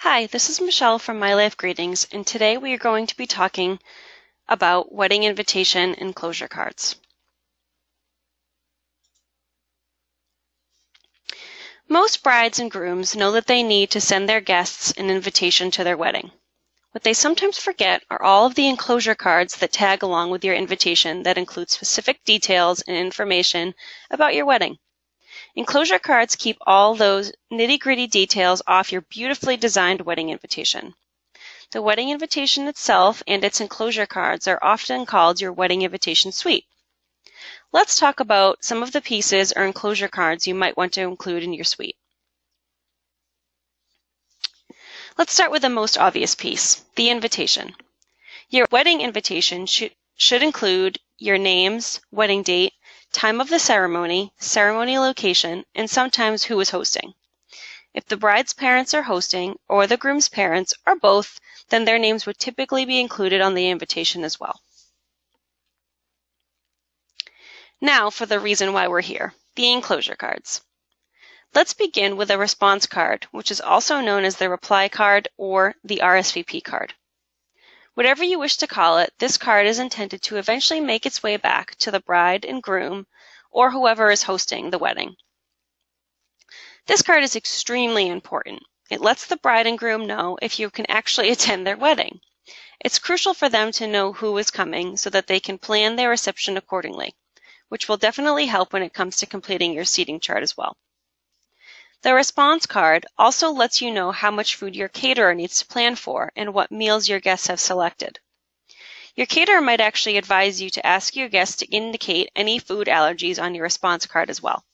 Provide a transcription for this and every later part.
Hi, this is Michelle from My Life Greetings, and today we are going to be talking about wedding invitation and closure cards. Most brides and grooms know that they need to send their guests an invitation to their wedding. What they sometimes forget are all of the enclosure cards that tag along with your invitation that include specific details and information about your wedding. Enclosure cards keep all those nitty-gritty details off your beautifully designed wedding invitation. The wedding invitation itself and its enclosure cards are often called your wedding invitation suite. Let's talk about some of the pieces or enclosure cards you might want to include in your suite. Let's start with the most obvious piece, the invitation. Your wedding invitation should include your names, wedding date, time of the ceremony, ceremony location, and sometimes who is hosting. If the bride's parents are hosting, or the groom's parents, or both, then their names would typically be included on the invitation as well. Now for the reason why we're here, the enclosure cards. Let's begin with a response card, which is also known as the reply card or the RSVP card. Whatever you wish to call it, this card is intended to eventually make its way back to the bride and groom or whoever is hosting the wedding. This card is extremely important. It lets the bride and groom know if you can actually attend their wedding. It's crucial for them to know who is coming so that they can plan their reception accordingly, which will definitely help when it comes to completing your seating chart as well. The response card also lets you know how much food your caterer needs to plan for and what meals your guests have selected. Your caterer might actually advise you to ask your guests to indicate any food allergies on your response card as well.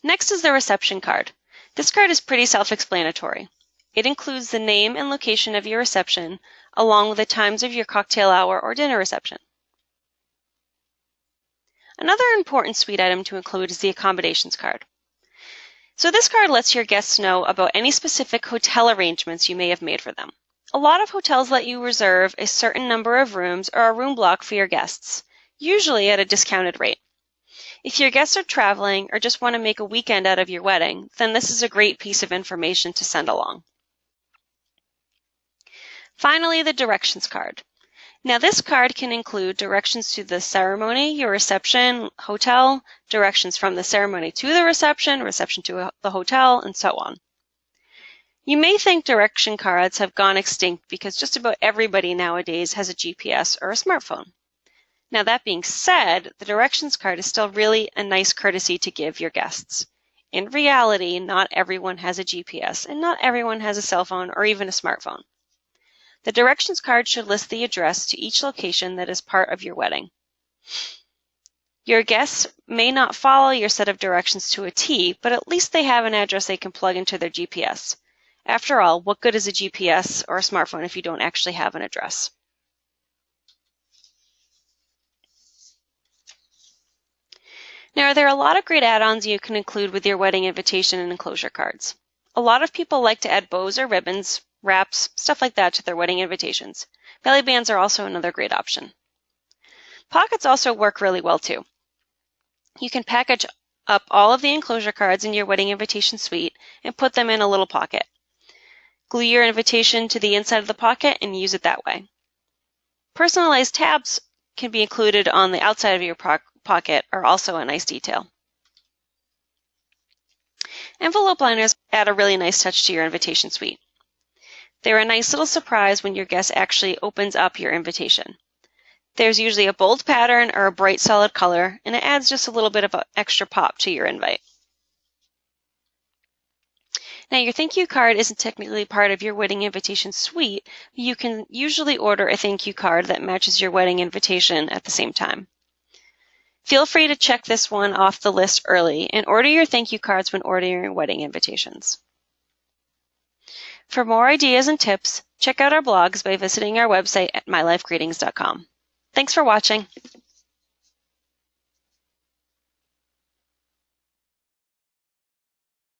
Next is the reception card. This card is pretty self-explanatory. It includes the name and location of your reception, along with the times of your cocktail hour or dinner reception. Another important suite item to include is the accommodations card. So this card lets your guests know about any specific hotel arrangements you may have made for them. A lot of hotels let you reserve a certain number of rooms or a room block for your guests, usually at a discounted rate. If your guests are traveling or just want to make a weekend out of your wedding, then this is a great piece of information to send along. Finally, the directions card. Now this card can include directions to the ceremony, your reception, hotel, directions from the ceremony to the reception to the hotel, and so on. You may think direction cards have gone extinct because just about everybody nowadays has a GPS or a smartphone. Now that being said, the directions card is still really a nice courtesy to give your guests. In reality, not everyone has a GPS and not everyone has a cell phone or even a smartphone. The directions card should list the address to each location that is part of your wedding. Your guests may not follow your set of directions to a T, but at least they have an address they can plug into their GPS. After all, what good is a GPS or a smartphone if you don't actually have an address? Now, there are a lot of great add-ons you can include with your wedding invitation and enclosure cards. A lot of people like to add bows or ribbons, wraps, stuff like that to their wedding invitations. Belly bands are also another great option. Pockets also work really well too. You can package up all of the enclosure cards in your wedding invitation suite and put them in a little pocket. Glue your invitation to the inside of the pocket and use it that way. Personalized tabs can be included on the outside of your pocket are also a nice detail. Envelope liners add a really nice touch to your invitation suite. They're a nice little surprise when your guest actually opens up your invitation. There's usually a bold pattern or a bright solid color, and it adds just a little bit of an extra pop to your invite. Now, your thank you card isn't technically part of your wedding invitation suite, but you can usually order a thank you card that matches your wedding invitation at the same time. Feel free to check this one off the list early and order your thank you cards when ordering wedding invitations. For more ideas and tips, check out our blogs by visiting our website at mylifegreetings.com. Thanks for watching.